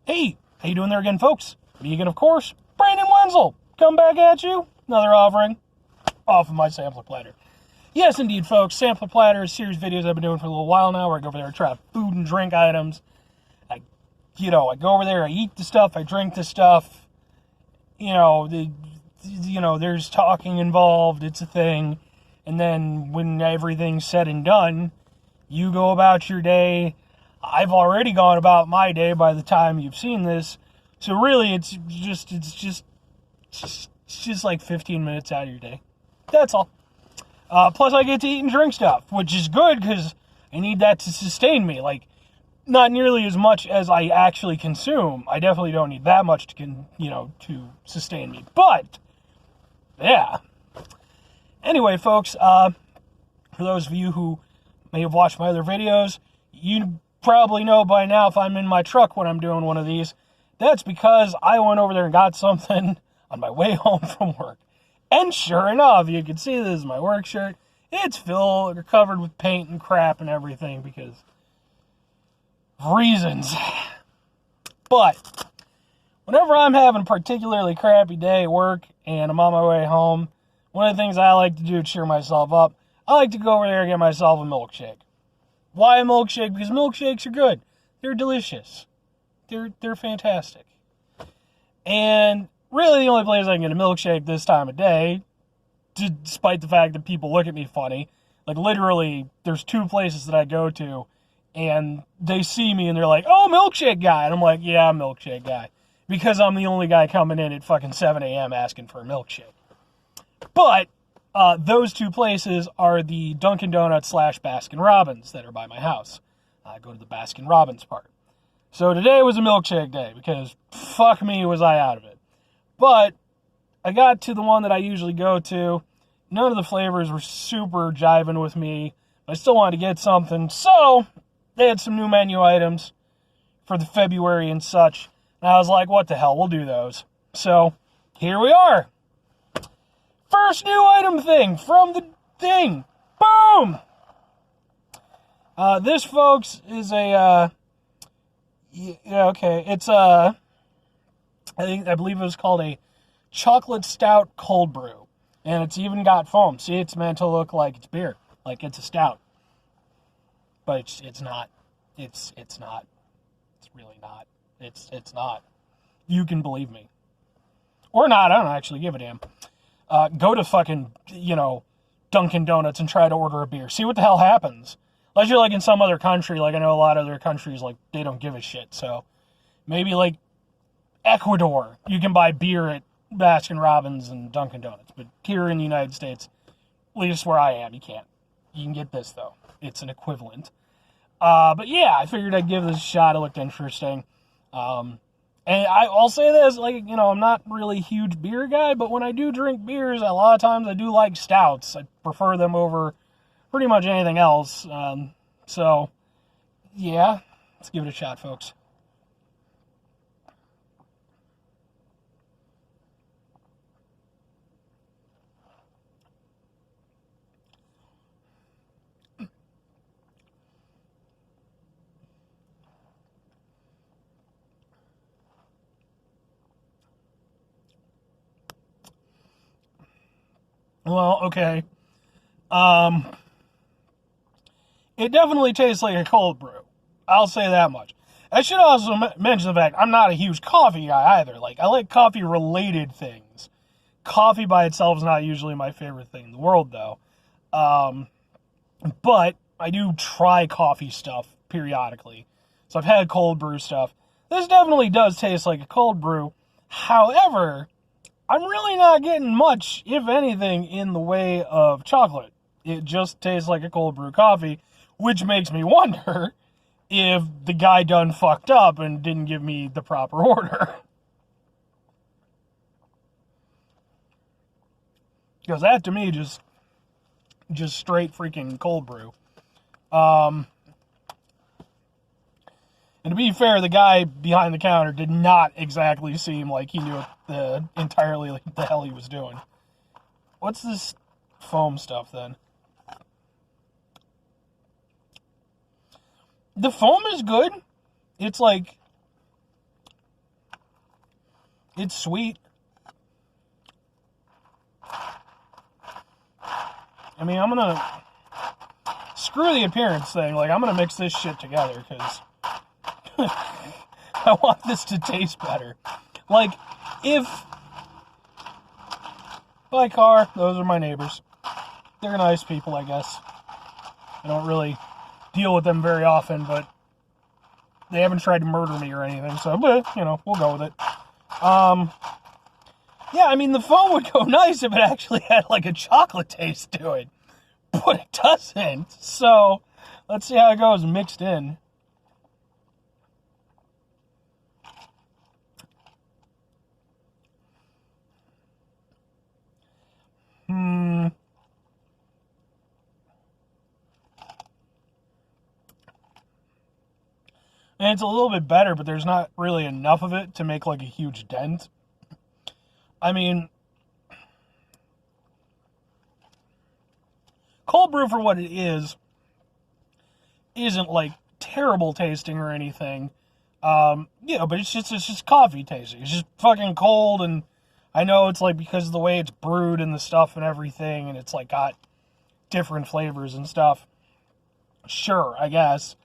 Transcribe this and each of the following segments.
Hey, how you doing there again, folks? Vegan, of course. Brandon Wenzel, come back at you. Another offering off of my Sampler Platter. Yes, indeed, folks. Sampler Platter is a series of videos I've been doing for a little while now where I go over there and try out food and drink items. I go over there, I eat the stuff, I drink the stuff. There's talking involved. It's a thing. And then when everything's said and done, you go about your day. I've already gone about my day by the time you've seen this. So really, it's just like 15 minutes out of your day. That's all. Plus, I get to eat and drink stuff, which is good because I need that to sustain me. Like, not nearly as much as I actually consume. I definitely don't need that much to sustain me. But, yeah. Anyway, folks, for those of you who may have watched my other videos, you probably know by now if I'm in my truck when I'm doing one of these. That's because I went over there and got something on my way home from work. And sure enough, you can see this is my work shirt. It's filled or covered with paint and crap and everything because of reasons. But whenever I'm having a particularly crappy day at work and I'm on my way home, one of the things I like to do to cheer myself up, I like to go over there and get myself a milkshake. Why a milkshake? Because milkshakes are good. They're delicious. They're fantastic. And really the only place I can get a milkshake this time of day, despite the fact that people look at me funny, like literally there's two places that I go to and they see me and they're like, oh, milkshake guy. And I'm like, yeah, I'm milkshake guy. Because I'm the only guy coming in at fucking 7 a.m. asking for a milkshake. But those two places are the Dunkin Donuts / Baskin Robbins that are by my house. I go to the Baskin Robbins part. So today was a milkshake day because fuck me was I out of it. But I got to the one that I usually go to. None of the flavors were super jiving with me. I still wanted to get something. So they had some new menu items for the February and such. And I was like, what the hell, we'll do those. So here we are. First new item thing from the thing. Boom! This, folks, is a, it's a, I believe it was called a chocolate stout cold brew. And it's even got foam. See, it's meant to look like it's beer. Like it's a stout. But it's not. It's not. It's really not. It's not. You can believe me. Or not, I don't actually give a damn. Go to fucking, Dunkin Donuts and try to order a beer. See what the hell happens. Unless you're like in some other country, like I know a lot of other countries, like they don't give a shit. So maybe like Ecuador, you can buy beer at Baskin Robbins and Dunkin Donuts. But here in the United States, at least where I am, you can't. You can get this though. It's an equivalent. But yeah, I figured I'd give this a shot. It looked interesting. And I'll say this, I'm not really a huge beer guy, but when I do drink beers, a lot of times I do like stouts. I prefer them over pretty much anything else. So, yeah, let's give it a shot, folks. Well, okay. It definitely tastes like a cold brew. I'll say that much. I should also mention the fact I'm not a huge coffee guy either. Like, I like coffee-related things. Coffee by itself is not usually my favorite thing in the world, though. But I do try coffee stuff periodically. So I've had cold brew stuff. This definitely does taste like a cold brew. However, I'm really not getting much, if anything, in the way of chocolate. It just tastes like a cold brew coffee, which makes me wonder if the guy done fucked up and didn't give me the proper order. Because that, to me, just straight freaking cold brew. And to be fair, the guy behind the counter did not exactly seem like he knew entirely what the hell he was doing. What's this foam stuff, then? The foam is good. It's like It's sweet. I mean, I'm gonna... Screw the appearance thing. Like, I'm gonna mix this shit together, because... I want this to taste better. Like, if... By car, those are my neighbors. They're nice people, I guess. I don't really deal with them very often, but... They haven't tried to murder me or anything, so, you know, we'll go with it. Yeah, I mean, the foam would go nice if it actually had, like, a chocolate taste to it. But it doesn't. So, let's see how it goes mixed in. And it's a little bit better, but there's not really enough of it to make, like, a huge dent. I mean, cold brew for what it is, isn't, like, terrible tasting or anything. You know, but it's just coffee tasting. It's just fucking cold, and I know it's, like, because of the way it's brewed and the stuff and everything, and it's, like, got different flavors and stuff. Sure, I guess.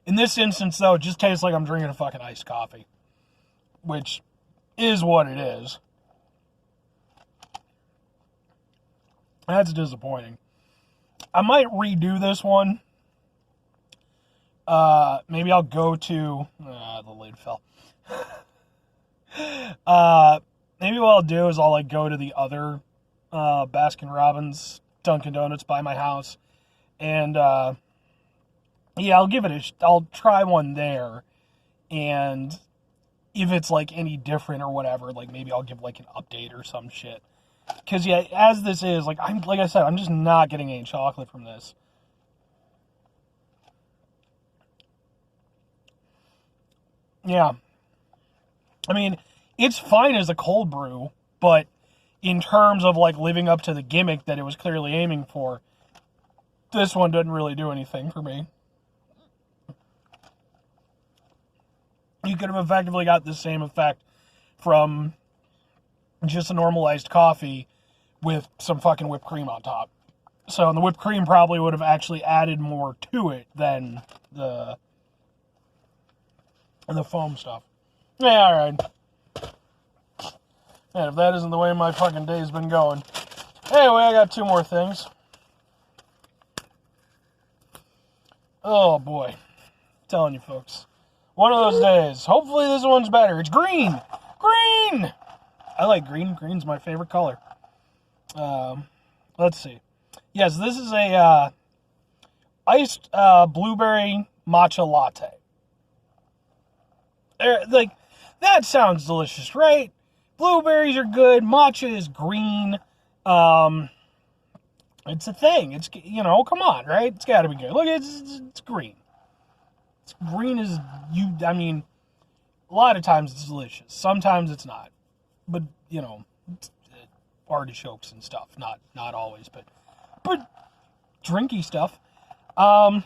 In this instance, though, it just tastes like I'm drinking a fucking iced coffee. Which is what it is. That's disappointing. I might redo this one. Maybe I'll go to... the lid fell. Maybe what I'll do is I'll, like, go to the other Baskin-Robbins Dunkin Donuts by my house. And, yeah, I'll try one there, and if it's, like, any different or whatever, like, maybe I'll give, like, an update or some shit. Because, yeah, as this is, like I said, I'm just not getting any chocolate from this. Yeah. I mean, it's fine as a cold brew, but in terms of, like, living up to the gimmick that it was clearly aiming for, this one doesn't really do anything for me. You could have effectively got the same effect from just a normalized coffee with some fucking whipped cream on top. So, and the whipped cream probably would have actually added more to it than the foam stuff. Yeah, alright. Man, if that isn't the way my fucking day's been going. Anyway, I got two more things. Oh, boy. I'm telling you, folks. One of those days. Hopefully this one's better. It's green! Green! I like green. Green's my favorite color. Let's see. Yes, this is a iced blueberry matcha latte. Like, that sounds delicious, right? Blueberries are good. Matcha is green. It's a thing. It's, you know, come on, right? It's got to be good. Look, it's green. It's green as I mean, a lot of times it's delicious. Sometimes it's not. But, you know, artichokes and stuff. Not always, but drinky stuff. I'm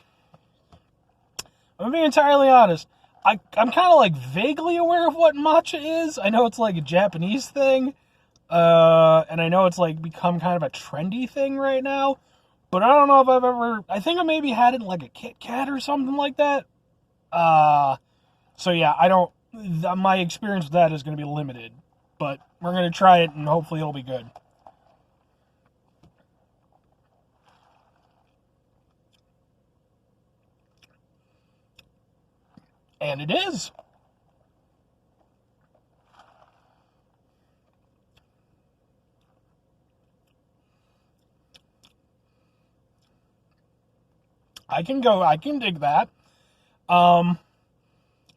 being entirely honest. I'm kind of, like, vaguely aware of what matcha is. I know it's, like, a Japanese thing. And I know it's, like, become kind of a trendy thing right now. But I don't know if I've ever... I think I maybe had it in, like, a Kit Kat or something like that. So, yeah, I don't... My experience with that is going to be limited. But we're going to try it, and hopefully it'll be good. And it is. I can dig that.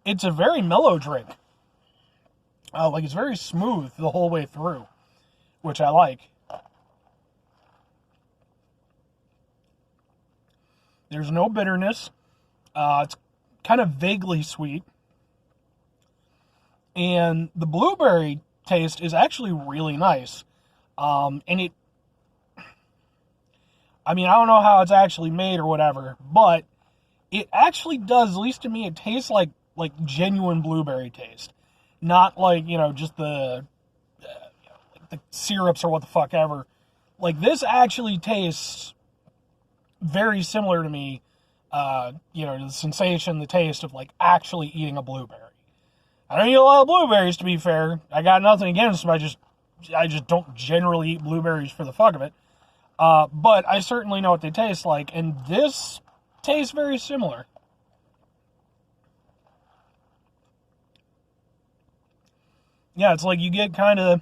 It's a very mellow drink. Like, it's very smooth the whole way through, which I like. There's no bitterness. It's kind of vaguely sweet. And the blueberry taste is actually really nice. And it... I mean, I don't know how it's actually made or whatever, but it actually does, at least to me, it tastes like genuine blueberry taste. Not like, just the syrups or what the fuck ever. Like, this actually tastes very similar to me, the sensation, the taste of, like, actually eating a blueberry. I don't eat a lot of blueberries, to be fair. I got nothing against them. I just don't generally eat blueberries for the fuck of it. But I certainly know what they taste like, and this tastes very similar. Yeah, it's like you get kind of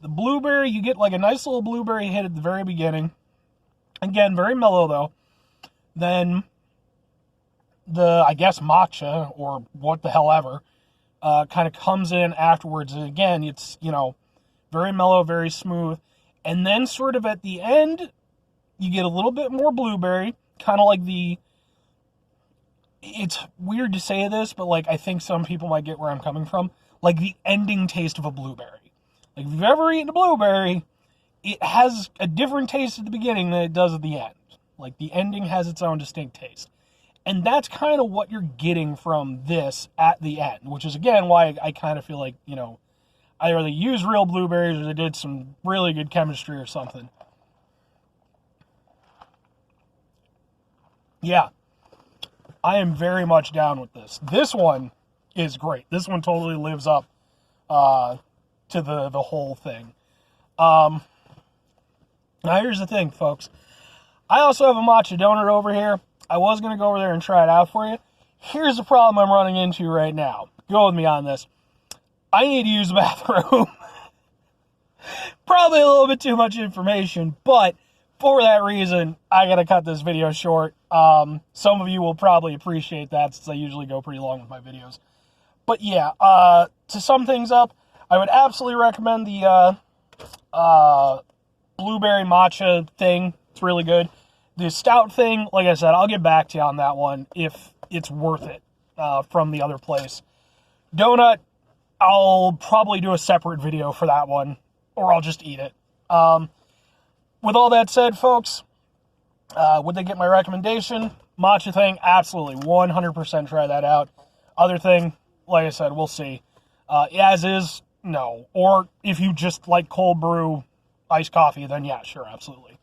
the blueberry, you get like a nice little blueberry hit at the very beginning. Again, very mellow though. Then I guess matcha, or what the hell ever, kind of comes in afterwards. And again, it's, very mellow, very smooth. And then sort of at the end, you get a little bit more blueberry, kind of like it's weird to say this, but like I think some people might get where I'm coming from. Like the ending taste of a blueberry. Like if you've ever eaten a blueberry, it has a different taste at the beginning than it does at the end. Like the ending has its own distinct taste. And that's kind of what you're getting from this at the end, which is again why I kind of feel like, either they used real blueberries or they did some really good chemistry or something. Yeah, I am very much down with this. This one is great. This one totally lives up to the whole thing. Now here's the thing, folks. I also have a matcha donut over here. I was going to go over there and try it out for you. Here's the problem I'm running into right now. Go with me on this. I need to use the bathroom. Probably a little bit too much information, but for that reason, I got to cut this video short. Some of you will probably appreciate that since I usually go pretty long with my videos. But yeah, to sum things up, I would absolutely recommend the blueberry matcha thing. It's really good. The stout thing, like I said, I'll get back to you on that one if it's worth it from the other place. Donut, I'll probably do a separate video for that one, or I'll just eat it. With all that said, folks, would they get my recommendation? Matcha thing, absolutely, 100% try that out. Other thing, like I said, we'll see. As is, no. Or if you just like cold brew iced coffee, then yeah, sure, absolutely.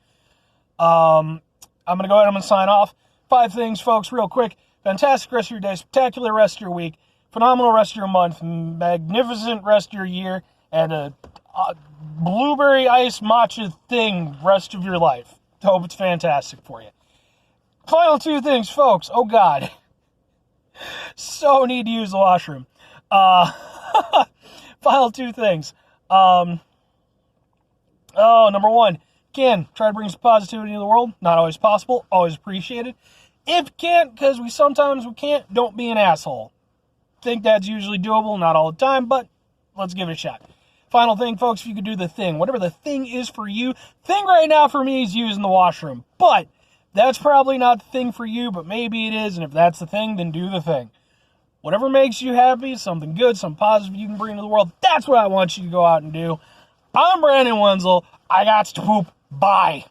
I'm going to go ahead and sign off. 5 things, folks, real quick. Fantastic rest of your day, spectacular rest of your week, phenomenal rest of your month, magnificent rest of your year, and a blueberry ice matcha thing rest of your life. Hope it's fantastic for you. Final 2 things, folks. Oh, God. So need to use the washroom. Final 2 things. Number 1. Again, try to bring some positivity to the world. Not always possible. Always appreciated. If you can't, because we can't, don't be an asshole. Think that's usually doable, not all the time, but let's give it a shot. Final thing, folks, if you could do the thing, whatever the thing is for you. Thing right now for me is using the washroom, but that's probably not the thing for you, but maybe it is, and if that's the thing, then do the thing. Whatever makes you happy, something good, something positive you can bring to the world, that's what I want you to go out and do. I'm Brandon Wenzel. I got to poop. Bye.